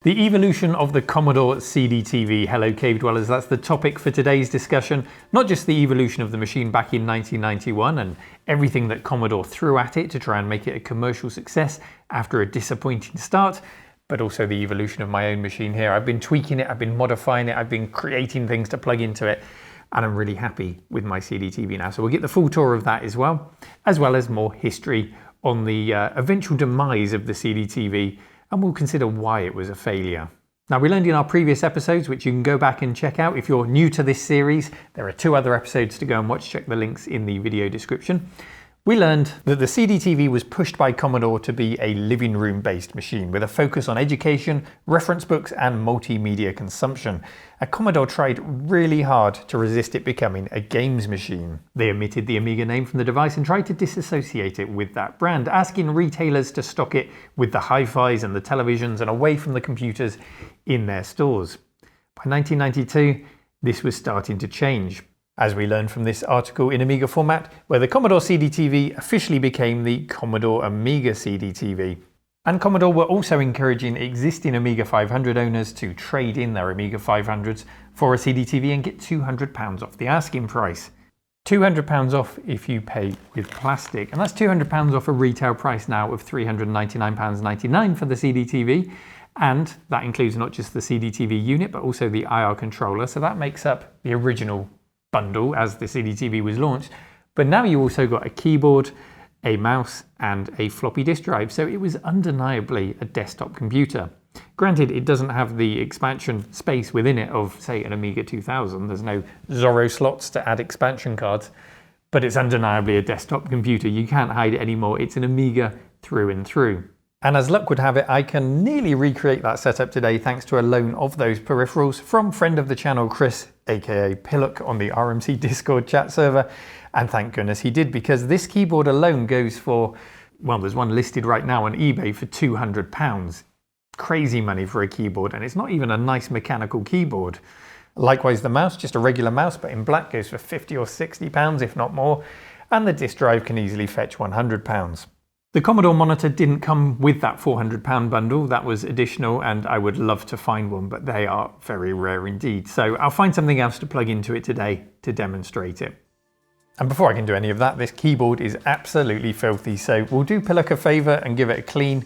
The evolution of the Commodore CDTV. Hello cave dwellers, that's the topic for today's discussion. Not just the evolution of the machine back in 1991 and everything that Commodore threw at it to try and make it a commercial success after a disappointing start, but also the evolution of my own machine here. I've been tweaking it, I've been modifying it, I've been creating things to plug into it, and I'm really happy with my CDTV now. So we'll get the full tour of that as well as more history on the eventual demise of the CDTV, and we'll consider why it was a failure. Now, we learned in our previous episodes, which you can go back and check out if you're new to this series. There are 2 other episodes to go and watch. Check the links in the video description. We learned that the CDTV was pushed by Commodore to be a living room based machine with a focus on education, reference books and multimedia consumption. Commodore tried really hard to resist it becoming a games machine. They omitted the Amiga name from the device and tried to disassociate it with that brand, asking retailers to stock it with the hi-fis and the televisions and away from the computers in their stores. By 1992, this was starting to change, as we learned from this article in Amiga format, where the Commodore CDTV officially became the Commodore Amiga CDTV. And Commodore were also encouraging existing Amiga 500 owners to trade in their Amiga 500s for a CDTV and get £200 off the asking price. £200 off if you pay with plastic, and that's £200 off a retail price now of £399.99 for the CDTV. And that includes not just the CDTV unit, but also the IR controller. So that makes up the original bundle as the CDTV was launched, but now you also got a keyboard, a mouse and a floppy disk drive, so it was undeniably a desktop computer. Granted, it doesn't have the expansion space within it of, say, an Amiga 2000. There's no Zorro slots to add expansion cards, but it's undeniably a desktop computer. You can't hide it anymore. It's an Amiga through and through. And as luck would have it, I can nearly recreate that setup today thanks to a loan of those peripherals from friend of the channel Chris, aka Pillock, on the RMC Discord chat server. And thank goodness he did, because this keyboard alone goes for, well, there's one listed right now on eBay for £200. Crazy money for a keyboard, and it's not even a nice mechanical keyboard. Likewise, the mouse, just a regular mouse, but in black, goes for £50 or £60, if not more. And the disk drive can easily fetch £100. The Commodore monitor didn't come with that £400 bundle, that was additional, and I would love to find one, but they are very rare indeed. So I'll find something else to plug into it today to demonstrate it. And before I can do any of that, this keyboard is absolutely filthy, so we'll do Pillock a favour and give it a clean.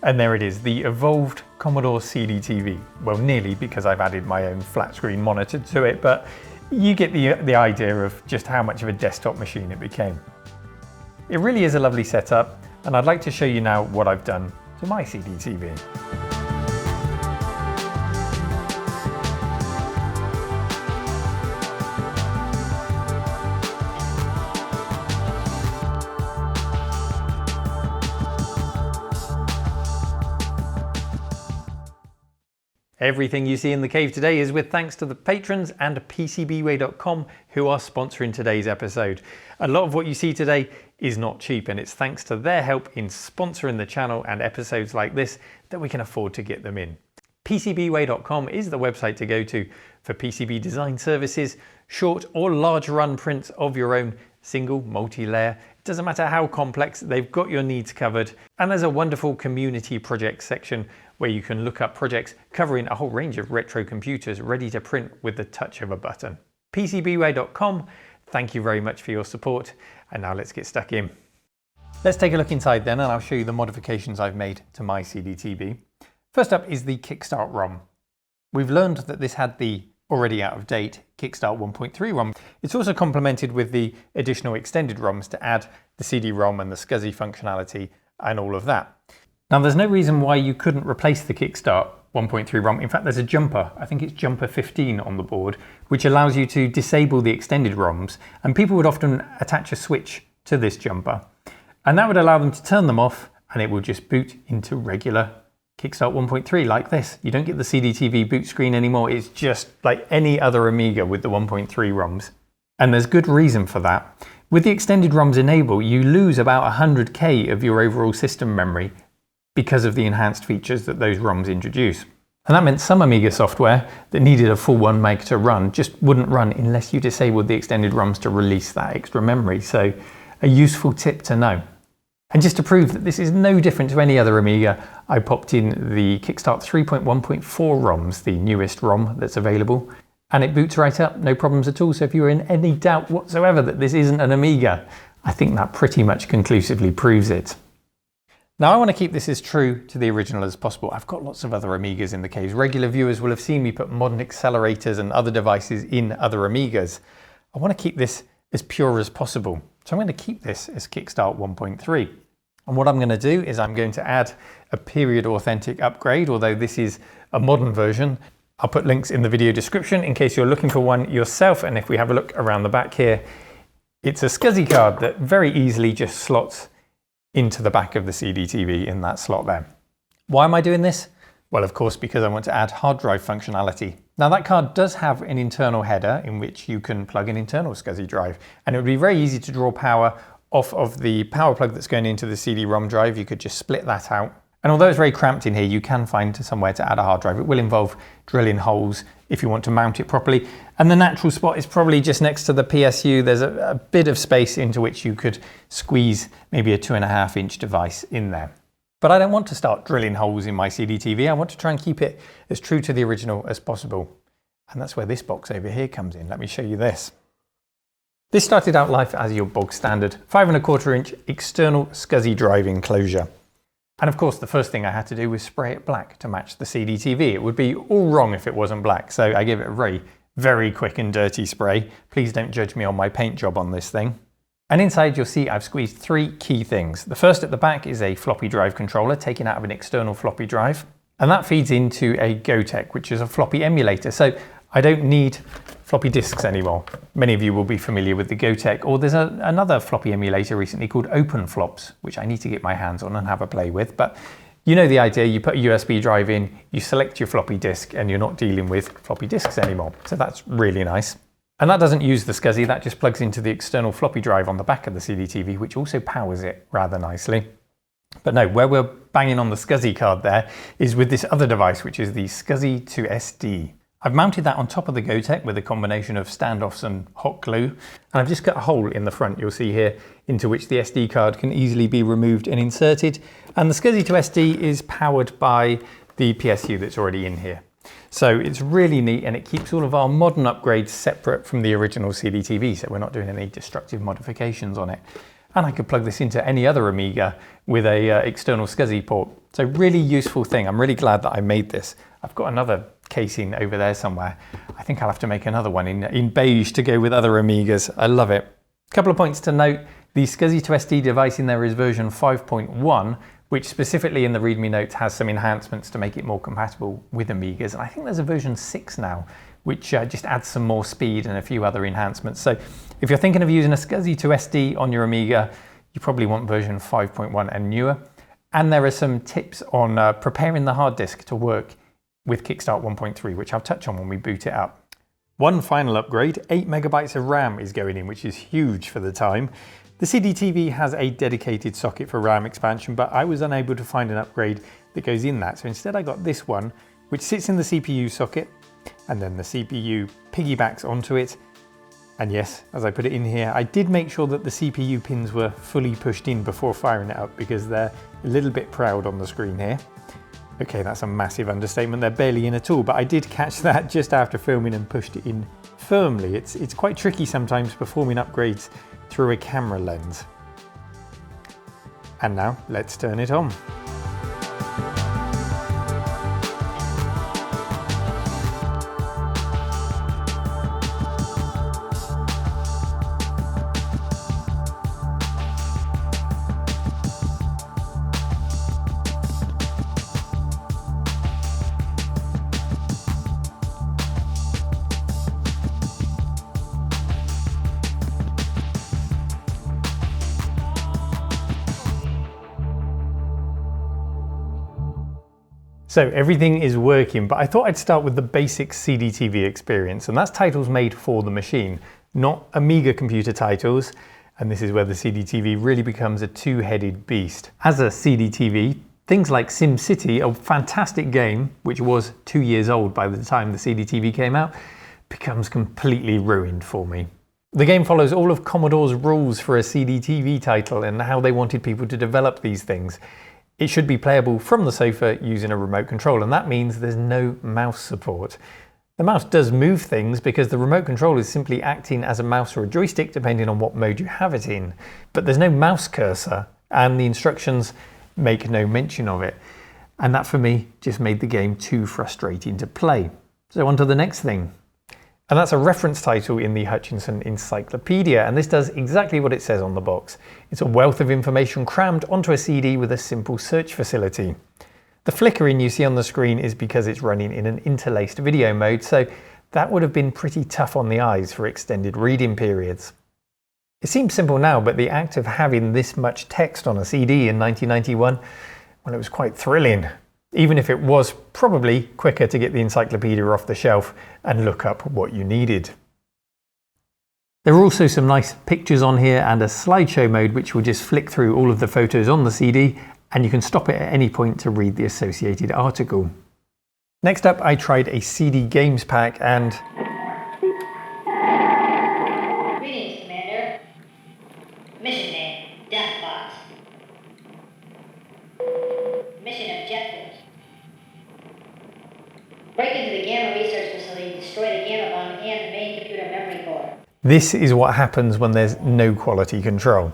And there it is, the evolved Commodore CDTV. Well, nearly, because I've added my own flat screen monitor to it, but you get the idea of just how much of a desktop machine it became. It really is a lovely setup, and I'd like to show you now what I've done to my CDTV. Everything you see in the cave today is with thanks to the patrons and PCBWay.com who are sponsoring today's episode. A lot of what you see today is not cheap, and it's thanks to their help in sponsoring the channel and episodes like this that we can afford to get them in. PCBWay.com is the website to go to for PCB design services, short or large run prints of your own, single, multi-layer. It doesn't matter how complex, they've got your needs covered. And there's a wonderful community projects section where you can look up projects covering a whole range of retro computers ready to print with the touch of a button. PCBWay.com, thank you very much for your support, and now let's get stuck in. Let's take a look inside then, and I'll show you the modifications I've made to my CDTV. First up is the Kickstart ROM. We've learned that this had the already out of date Kickstart 1.3 ROM. It's also complemented with the additional extended ROMs to add the CD-ROM and the SCSI functionality and all of that. Now, there's no reason why you couldn't replace the Kickstart 1.3 ROM. In fact, there's a jumper, I think it's jumper 15 on the board, which allows you to disable the extended ROMs, and people would often attach a switch to this jumper, and that would allow them to turn them off, and it will just boot into regular Kickstart 1.3 like this. You don't get the CDTV boot screen anymore, it's just like any other Amiga with the 1.3 ROMs. And there's good reason for that. With the extended ROMs enabled, you lose about 100k of your overall system memory because of the enhanced features that those ROMs introduce. And that meant some Amiga software that needed a full 1 meg to run just wouldn't run unless you disabled the extended ROMs to release that extra memory. So a useful tip to know. And just to prove that this is no different to any other Amiga, I popped in the Kickstart 3.1.4 ROMs, the newest ROM that's available, and it boots right up, no problems at all. So if you're in any doubt whatsoever that this isn't an Amiga, I think that pretty much conclusively proves it. Now I want to keep this as true to the original as possible. I've got lots of other Amigas in the case. Regular viewers will have seen me put modern accelerators and other devices in other Amigas. I want to keep this as pure as possible. So I'm going to keep this as Kickstart 1.3. And what I'm going to do is I'm going to add a period authentic upgrade, although this is a modern version. I'll put links in the video description in case you're looking for one yourself. And if we have a look around the back here, it's a SCSI card that very easily just slots into the back of the CDTV in that slot there. Why am I doing this? Well, of course, because I want to add hard drive functionality. Now that card does have an internal header in which you can plug an internal SCSI drive, and it would be very easy to draw power off of the power plug that's going into the CD-ROM drive. You could just split that out. And although it's very cramped in here, you can find somewhere to add a hard drive. It will involve drilling holes if you want to mount it properly. And the natural spot is probably just next to the PSU. There's a bit of space into which you could squeeze maybe a 2.5-inch device in there. But I don't want to start drilling holes in my CDTV. I want to try and keep it as true to the original as possible. And that's where this box over here comes in. Let me show you this. This started out life as your bog standard 5.25-inch external SCSI drive enclosure. And of course, the first thing I had to do was spray it black to match the CDTV. It would be all wrong if it wasn't black. So I gave it a very, very quick and dirty spray. Please don't judge me on my paint job on this thing. And inside you'll see I've squeezed 3 key things. The first at the back is a floppy drive controller taken out of an external floppy drive. And that feeds into a Gotek, which is a floppy emulator. So I don't need floppy disks anymore. Many of you will be familiar with the Gotek, or there's another floppy emulator recently called OpenFlops, which I need to get my hands on and have a play with. But you know the idea, you put a USB drive in, you select your floppy disk, and you're not dealing with floppy disks anymore. So that's really nice. And that doesn't use the SCSI, that just plugs into the external floppy drive on the back of the CDTV, which also powers it rather nicely. But no, where we're banging on the SCSI card there is with this other device, which is the SCSI to SD. I've mounted that on top of the Gotek with a combination of standoffs and hot glue. And I've just cut a hole in the front, you'll see here, into which the SD card can easily be removed and inserted. And the SCSI to SD is powered by the PSU that's already in here. So it's really neat, and it keeps all of our modern upgrades separate from the original CDTV, so we're not doing any destructive modifications on it. And I could plug this into any other Amiga with a external SCSI port. So really useful thing. I'm really glad that I made this. I've got another casing over there somewhere. I think I'll have to make another one in beige to go with other Amigas. I love it. A couple of points to note. The SCSI to SD device in there is version 5.1, which specifically in the README notes has some enhancements to make it more compatible with Amigas. And I think there's a version 6 now, which just adds some more speed and a few other enhancements. So if you're thinking of using a SCSI to SD on your Amiga, you probably want version 5.1 and newer. And there are some tips on preparing the hard disk to work with Kickstart 1.3, which I'll touch on when we boot it up. One final upgrade, 8 megabytes of RAM is going in, which is huge for the time. The CDTV has a dedicated socket for RAM expansion, but I was unable to find an upgrade that goes in that. So instead I got this one, which sits in the CPU socket, and then the CPU piggybacks onto it. And yes, as I put it in here, I did make sure that the CPU pins were fully pushed in before firing it up, because they're a little bit proud on the screen here. Okay, that's a massive understatement. They're barely in at all, but I did catch that just after filming and pushed it in firmly. It's quite tricky sometimes performing upgrades through a camera lens. And now let's turn it on. So everything is working, but I thought I'd start with the basic CDTV experience, and that's titles made for the machine, not Amiga computer titles. And this is where the CDTV really becomes a two-headed beast. As a CDTV, things like SimCity, a fantastic game, which was 2 years old by the time the CDTV came out, becomes completely ruined for me. The game follows all of Commodore's rules for a CDTV title and how they wanted people to develop these things. It should be playable from the sofa using a remote control, and that means there's no mouse support. The mouse does move things because the remote control is simply acting as a mouse or a joystick depending on what mode you have it in, but there's no mouse cursor and the instructions make no mention of it. And that for me just made the game too frustrating to play. So on to the next thing. And that's a reference title in the Hutchinson Encyclopedia, and this does exactly what it says on the box. It's a wealth of information crammed onto a CD with a simple search facility. The flickering you see on the screen is because it's running in an interlaced video mode, so that would have been pretty tough on the eyes for extended reading periods. It seems simple now, but the act of having this much text on a CD in 1991, well, it was quite thrilling. Even if it was probably quicker to get the encyclopedia off the shelf and look up what you needed. There are also some nice pictures on here and a slideshow mode which will just flick through all of the photos on the CD, and you can stop it at any point to read the associated article. Next up, I tried a CD games pack and... Greetings, Commander. Mission name, Deathbox. Mission objectives. Break into the Gamma Research Facility, destroy the Gamma bomb and the main computer memory core. This is what happens when there's no quality control.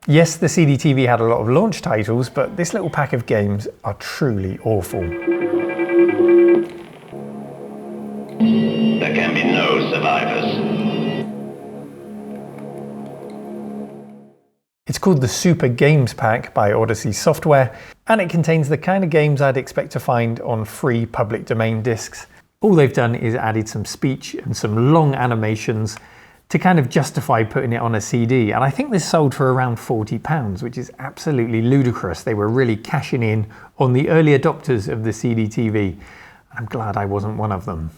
Yes, the CDTV had a lot of launch titles, but this little pack of games are truly awful. There can be no survivors. It's called the Super Games Pack by Odyssey Software, and it contains the kind of games I'd expect to find on free public domain discs. All they've done is added some speech and some long animations to kind of justify putting it on a CD, and I think this sold for around £40, which is absolutely ludicrous. They were really cashing in on the early adopters of the CDTV, and I'm glad I wasn't one of them.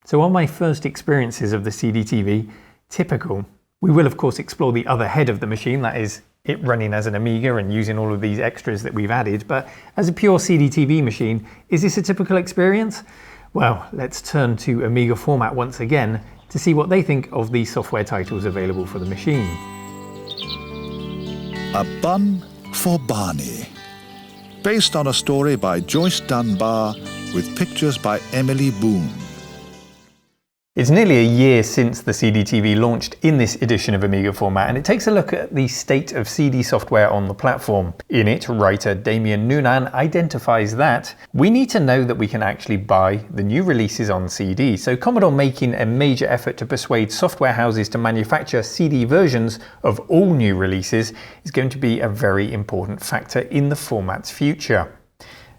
So on my first experiences of the CDTV, typical, we will of course explore the other head of the machine, that is it running as an Amiga and using all of these extras that we've added, but as a pure CDTV machine, is this a typical experience? Well, let's turn to Amiga format once again to see what they think of the software titles available for the machine. A Bun for Barney. Based on a story by Joyce Dunbar with pictures by Emily Boone. It's nearly a year since the CDTV launched in this edition of Amiga format, and it takes a look at the state of CD software on the platform. In it, writer Damien Noonan identifies that we need to know that we can actually buy the new releases on CD, so Commodore making a major effort to persuade software houses to manufacture CD versions of all new releases is going to be a very important factor in the format's future.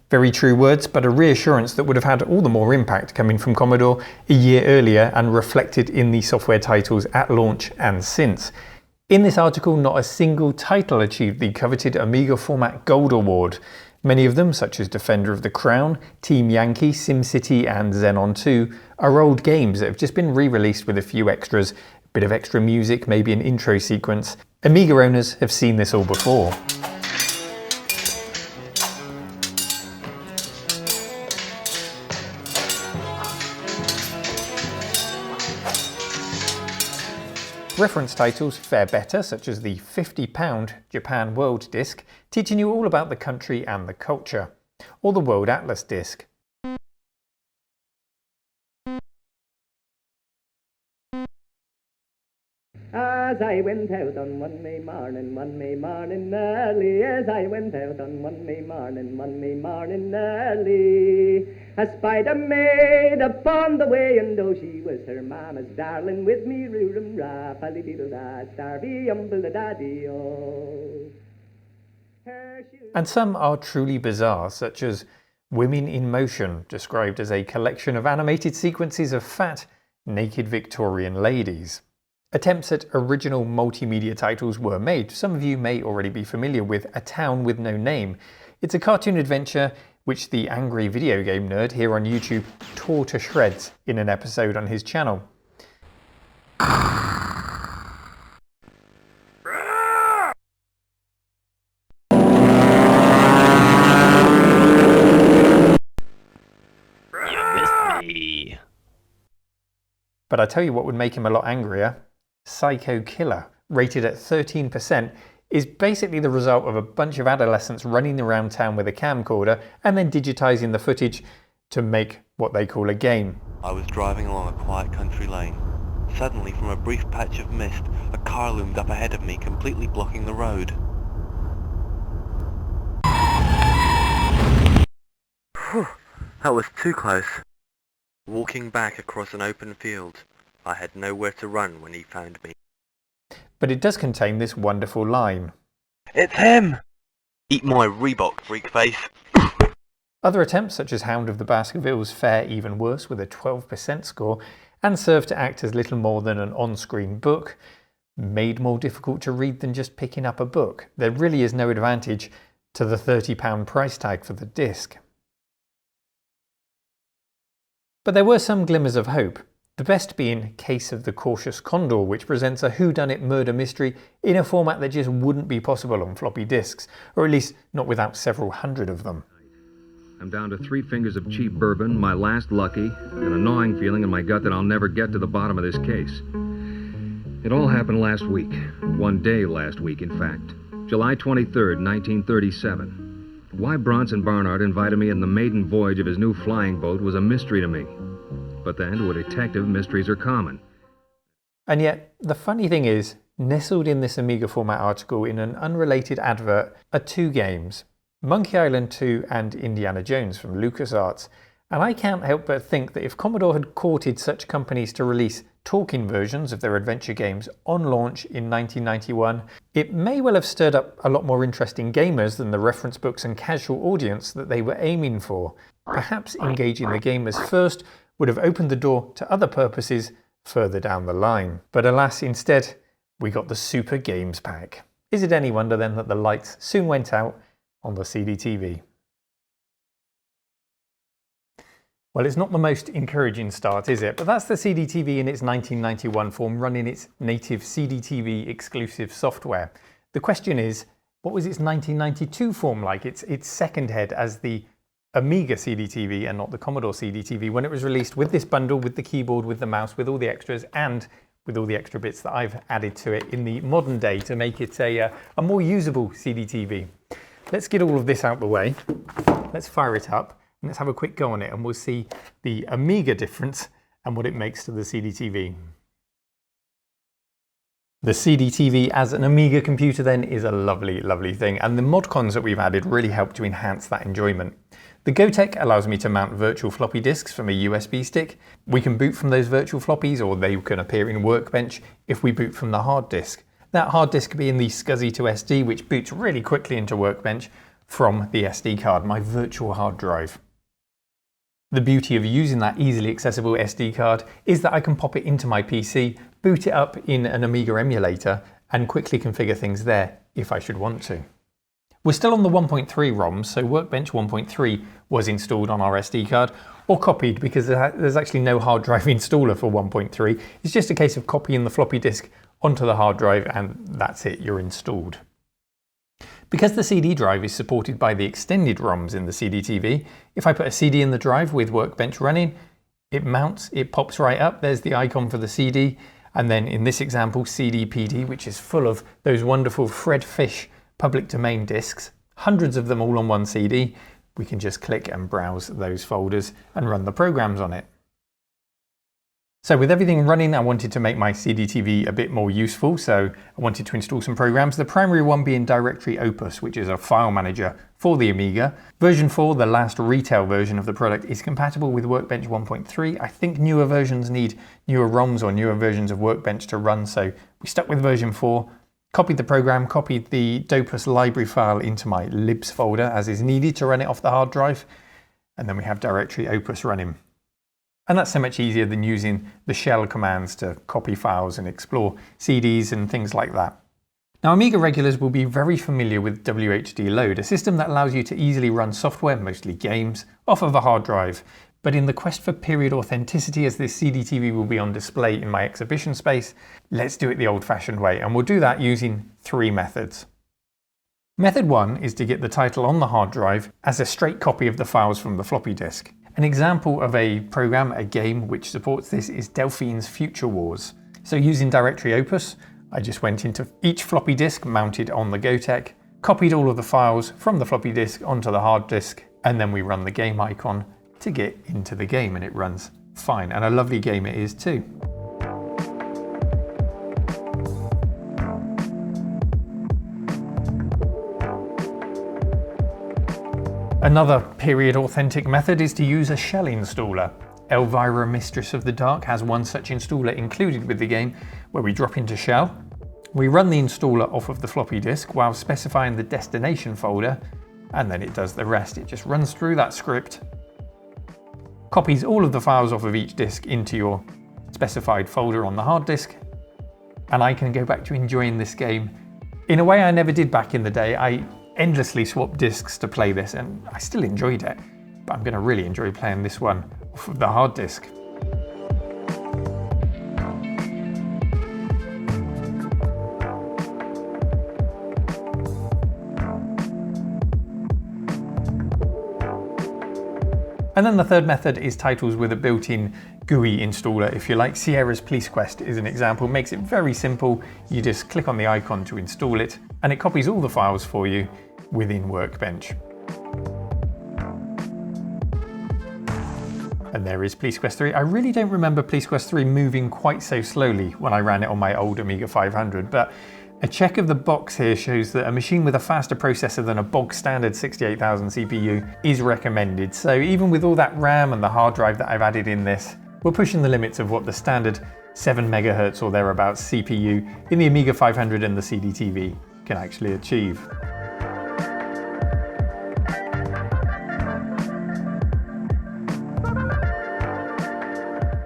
Very true words, but a reassurance that would have had all the more impact coming from Commodore a year earlier and reflected in the software titles at launch and since. In this article, not a single title achieved the coveted Amiga Format Gold Award. Many of them, such as Defender of the Crown, Team Yankee, SimCity and Xenon 2, are old games that have just been re-released with a few extras, a bit of extra music, maybe an intro sequence. Amiga owners have seen this all before. Reference titles fare better, such as the £50 Japan World disc, teaching you all about the country and the culture, or the World Atlas disc. As I went out on Monday morning early, as I went out on Monday morning early, I spied a maid upon the way, and though she was her mama's darling, with me roo-rum ra, pally-diddle-da, starvy-umble-da-daddy-o. And some are truly bizarre, such as Women in Motion, described as a collection of animated sequences of fat, naked Victorian ladies. Attempts at original multimedia titles were made. Some of you may already be familiar with A Town with No Name. It's a cartoon adventure which the angry video game nerd here on YouTube tore to shreds in an episode on his channel. You missed me. But I tell you what would make him a lot angrier. Psycho Killer, rated at 13%, is basically the result of a bunch of adolescents running around town with a camcorder and then digitizing the footage to make what they call a game. I was driving along a quiet country lane. Suddenly, from a brief patch of mist, a car loomed up ahead of me, completely blocking the road. Whew, that was too close. Walking back across an open field, I had nowhere to run when he found me. But it does contain this wonderful line. It's him! Eat my Reebok, freak face. Other attempts, such as Hound of the Baskervilles, fare even worse with a 12% score and serve to act as little more than an on-screen book, made more difficult to read than just picking up a book. There really is no advantage to the £30 price tag for the disc. But there were some glimmers of hope, the best being Case of the Cautious Condor, which presents a whodunit murder mystery in a format that just wouldn't be possible on floppy disks, or at least not without several hundred of them. I'm down to 3 fingers of cheap bourbon, my last lucky, and a gnawing feeling in my gut that I'll never get to the bottom of this case. It all happened last week. One day last week, in fact. July 23rd, 1937. Why Bronson Barnard invited me in the maiden voyage of his new flying boat was a mystery to me. But then, to a detective, mysteries are common. And yet, the funny thing is, nestled in this Amiga format article in an unrelated advert are 2 games, Monkey Island 2 and Indiana Jones from LucasArts, and I can't help but think that if Commodore had courted such companies to release talking versions of their adventure games on launch in 1991, it may well have stirred up a lot more interesting gamers than the reference books and casual audience that they were aiming for. Perhaps engaging the gamers first would have opened the door to other purposes further down the line. But alas, instead, we got the Super Games Pack. Is it any wonder then that the lights soon went out on the CDTV? Well, it's not the most encouraging start, is it? But that's the CDTV in its 1991 form, running its native CDTV exclusive software. The question is, what was its 1992 form like? Its second head as the Amiga CDTV and not the Commodore CDTV when it was released with this bundle, with the keyboard, with the mouse, with all the extras, and with all the extra bits that I've added to it in the modern day to make it a more usable CDTV. Let's get all of this out the way. Let's fire it up and let's have a quick go on it, and we'll see the Amiga difference and what it makes to the CDTV. The CDTV as an Amiga computer then is a lovely, lovely thing, and the mod cons that we've added really help to enhance that enjoyment. The GoTech allows me to mount virtual floppy disks from a USB stick. We can boot from those virtual floppies, or they can appear in Workbench if we boot from the hard disk. That hard disk being the SCSI to SD, which boots really quickly into Workbench from the SD card, my virtual hard drive. The beauty of using that easily accessible SD card is that I can pop it into my PC, boot it up in an Amiga emulator, and quickly configure things there if I should want to. We're still on the 1.3 ROMs, so Workbench 1.3 was installed on our SD card, or copied, because there's actually no hard drive installer for 1.3. It's just a case of copying the floppy disk onto the hard drive and that's it, you're installed. Because the CD drive is supported by the extended ROMs in the CDTV, if I put a CD in the drive with Workbench running, it mounts, it pops right up, there's the icon for the CD, and then in this example CD PD, which is full of those wonderful Fred Fish public domain disks, hundreds of them all on one CD, we can just click and browse those folders and run the programs on it. So with everything running, I wanted to make my CDTV a bit more useful, so I wanted to install some programs, the primary one being Directory Opus, which is a file manager for the Amiga. Version 4, the last retail version of the product, is compatible with Workbench 1.3. I think newer versions need newer ROMs or newer versions of Workbench to run, so we stuck with version 4, copied the program, copied the Dopus library file into my libs folder as is needed to run it off the hard drive, and then we have Directory Opus running. And that's so much easier than using the shell commands to copy files and explore CDs and things like that. Now, Amiga regulars will be very familiar with WHD Load, a system that allows you to easily run software, mostly games, off of a hard drive. But in the quest for period authenticity, as this CDTV will be on display in my exhibition space, let's do it the old-fashioned way, and we'll do that using 3 methods. Method 1 is to get the title on the hard drive as a straight copy of the files from the floppy disk. An example of a program, a game, which supports this is Delphine's Future Wars. So using Directory Opus, I just went into each floppy disk mounted on the Gotek, copied all of the files from the floppy disk onto the hard disk, and then we run the game icon to get into the game, and it runs fine. And a lovely game it is too. Another period authentic method is to use a shell installer. Elvira Mistress of the Dark has one such installer included with the game, where we drop into shell. We run the installer off of the floppy disk while specifying the destination folder, and then it does the rest. It just runs through that script, copies all of the files off of each disk into your specified folder on the hard disk, and I can go back to enjoying this game in a way I never did back in the day. I endlessly swapped disks to play this, and I still enjoyed it, but I'm going to really enjoy playing this one off of the hard disk. And then the third method is titles with a built-in GUI installer, if you like. Sierra's Police Quest is an example. Makes it very simple. You just click on the icon to install it, and it copies all the files for you within Workbench. And there is Police Quest 3. I really don't remember Police Quest 3 moving quite so slowly when I ran it on my old Amiga 500, but a check of the box here shows that a machine with a faster processor than a bog standard 68,000 CPU is recommended. So even with all that RAM and the hard drive that I've added in this, we're pushing the limits of what the standard 7 MHz or thereabouts CPU in the Amiga 500 and the CDTV can actually achieve.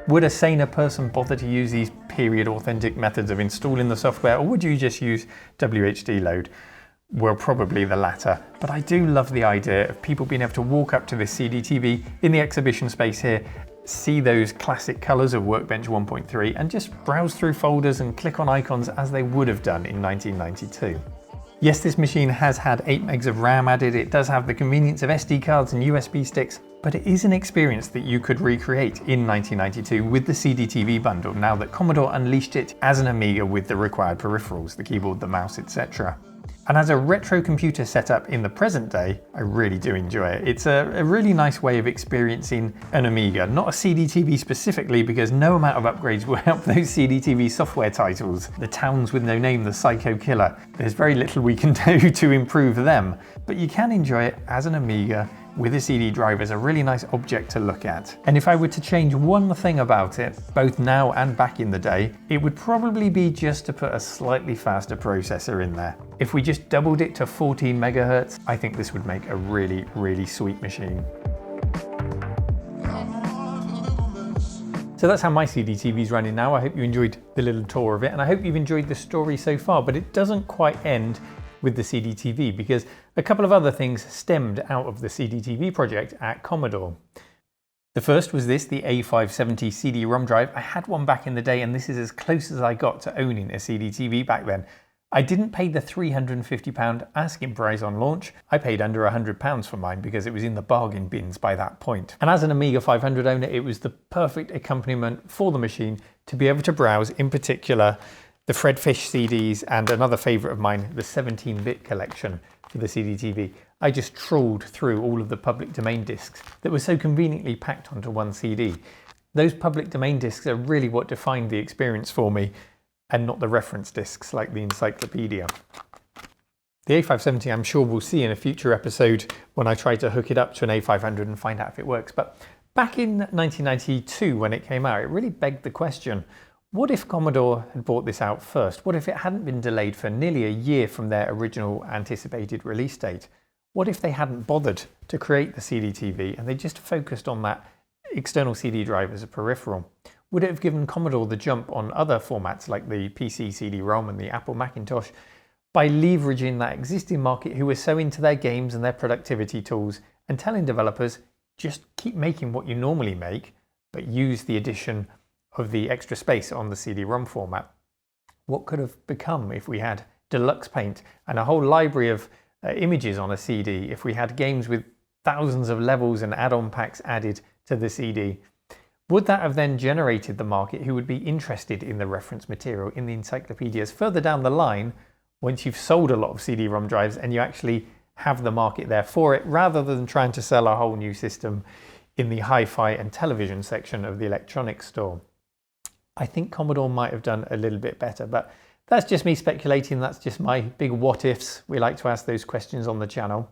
Would a saner person bother to use these period authentic methods of installing the software, or would you just use WHD load? Well, probably the latter, but I do love the idea of people being able to walk up to this CDTV in the exhibition space here, see those classic colours of Workbench 1.3 and just browse through folders and click on icons as they would have done in 1992. Yes, this machine has had 8 megs of RAM added, it does have the convenience of SD cards and USB sticks, but it is an experience that you could recreate in 1992 with the CDTV bundle, now that Commodore unleashed it as an Amiga with the required peripherals, the keyboard, the mouse, etc. And as a retro computer setup in the present day, I really do enjoy it. It's a really nice way of experiencing an Amiga, not a CDTV specifically, because no amount of upgrades will help those CDTV software titles. The Towns with No Name, the Psycho Killer, there's very little we can do to improve them, but you can enjoy it as an Amiga with a CD drive as a really nice object to look at. And if I were to change one thing about it, both now and back in the day, it would probably be just to put a slightly faster processor in there. If we just doubled it to 14 MHz, I think this would make a really, really sweet machine. So that's how my CDTV is running now. I hope you enjoyed the little tour of it, and I hope you've enjoyed the story so far, but it doesn't quite end with the CDTV, because a couple of other things stemmed out of the CDTV project at Commodore. The first was this, the A570 CD-ROM drive. I had one back in the day, and this is as close as I got to owning a CDTV back then. I didn't pay the £350 asking price on launch. I paid under £100 for mine because it was in the bargain bins by that point. And as an Amiga 500 owner, it was the perfect accompaniment for the machine to be able to browse, in particular, the Fred Fish CDs, and another favourite of mine, the 17-bit collection for the CDTV. I just trawled through all of the public domain discs that were so conveniently packed onto one CD. Those public domain discs are really what defined the experience for me, and not the reference discs like the encyclopedia. The A570 I'm sure we'll see in a future episode when I try to hook it up to an A500 and find out if it works. But back in 1992 when it came out, it really begged the question, what if Commodore had brought this out first? What if it hadn't been delayed for nearly a year from their original anticipated release date? What if they hadn't bothered to create the CDTV and they just focused on that external CD drive as a peripheral? Would it have given Commodore the jump on other formats like the PC CD-ROM and the Apple Macintosh by leveraging that existing market who were so into their games and their productivity tools and telling developers, just keep making what you normally make, but use the addition of the extra space on the CD-ROM format? What could have become if we had Deluxe Paint and a whole library of images on a CD, if we had games with thousands of levels and add-on packs added to the CD? Would that have then generated the market who would be interested in the reference material in the encyclopedias further down the line, once you've sold a lot of CD-ROM drives and you actually have the market there for it, rather than trying to sell a whole new system in the hi-fi and television section of the electronics store? I think Commodore might have done a little bit better, but that's just me speculating. That's just my big what ifs. We like to ask those questions on the channel.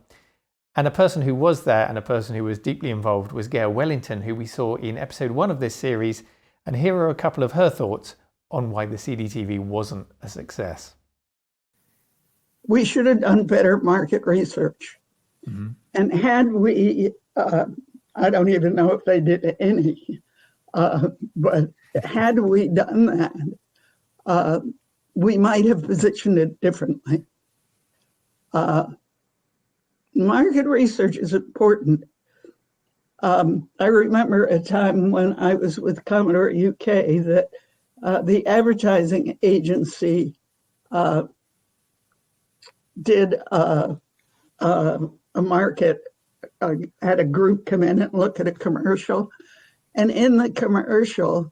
And a person who was there and a person who was deeply involved was Gail Wellington, who we saw in episode 1 of this series. And here are a couple of her thoughts on why the CDTV wasn't a success. We should have done better market research. And had we, I don't even know if they did any, but had we done that, we might have positioned it differently. Market research is important. I remember a time when I was with Commodore UK that the advertising agency did a market, had a group come in and look at a commercial. And in the commercial,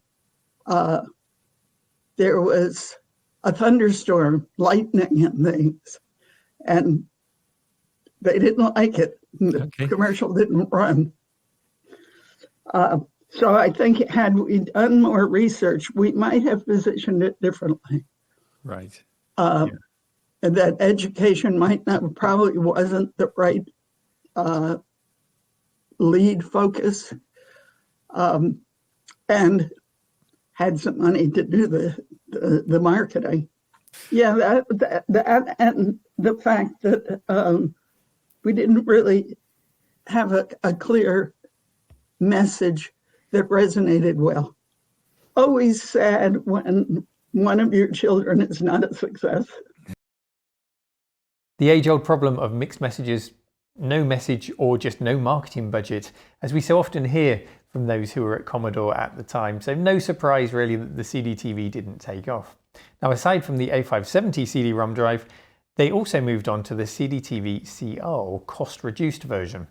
there was a thunderstorm, lightning and things. And they didn't like it. The commercial didn't run. So I think had we done more research, we might have positioned it differently. Right. And that education probably wasn't the right lead focus, and had some money to do the marketing. Yeah, that and the fact that we didn't really have a clear message that resonated well. Always sad when one of your children is not a success. The age-old problem of mixed messages, no message, or just no marketing budget, as we so often hear from those who were at Commodore at the time. So no surprise really that the CDTV didn't take off. Now, aside from the A570 CD-ROM drive, they also moved on to the CDTV CR, or cost-reduced version.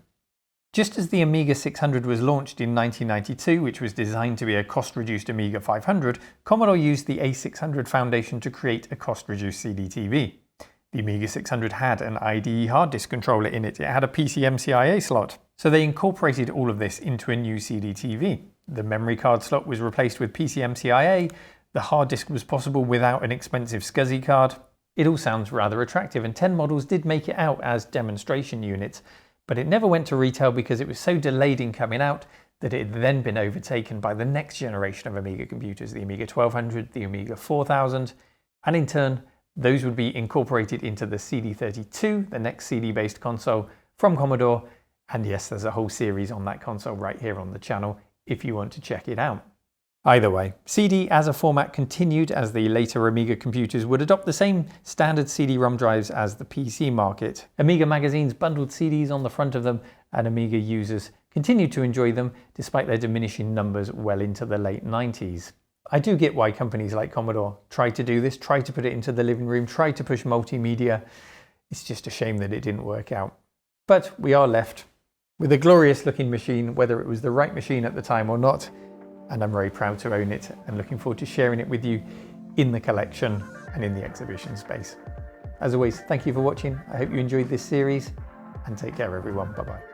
Just as the Amiga 600 was launched in 1992, which was designed to be a cost-reduced Amiga 500, Commodore used the A600 foundation to create a cost-reduced CDTV. The Amiga 600 had an IDE hard disk controller in it. It had a PCMCIA slot. So they incorporated all of this into a new CDTV. The memory card slot was replaced with PCMCIA. The hard disk was possible without an expensive SCSI card. It all sounds rather attractive, and 10 models did make it out as demonstration units, but it never went to retail because it was so delayed in coming out that it had then been overtaken by the next generation of Amiga computers, the Amiga 1200, the Amiga 4000, and in turn, those would be incorporated into the CD32, the next CD-based console from Commodore. And yes, there's a whole series on that console right here on the channel if you want to check it out. Either way, CD as a format continued as the later Amiga computers would adopt the same standard CD-ROM drives as the PC market. Amiga magazines bundled CDs on the front of them, and Amiga users continued to enjoy them despite their diminishing numbers well into the late 90s. I do get why companies like Commodore try to do this, try to put it into the living room, try to push multimedia. It's just a shame that it didn't work out. But we are left with a glorious looking machine, whether it was the right machine at the time or not. And I'm very proud to own it and looking forward to sharing it with you in the collection and in the exhibition space. As always, thank you for watching. I hope you enjoyed this series, and take care everyone. Bye-bye.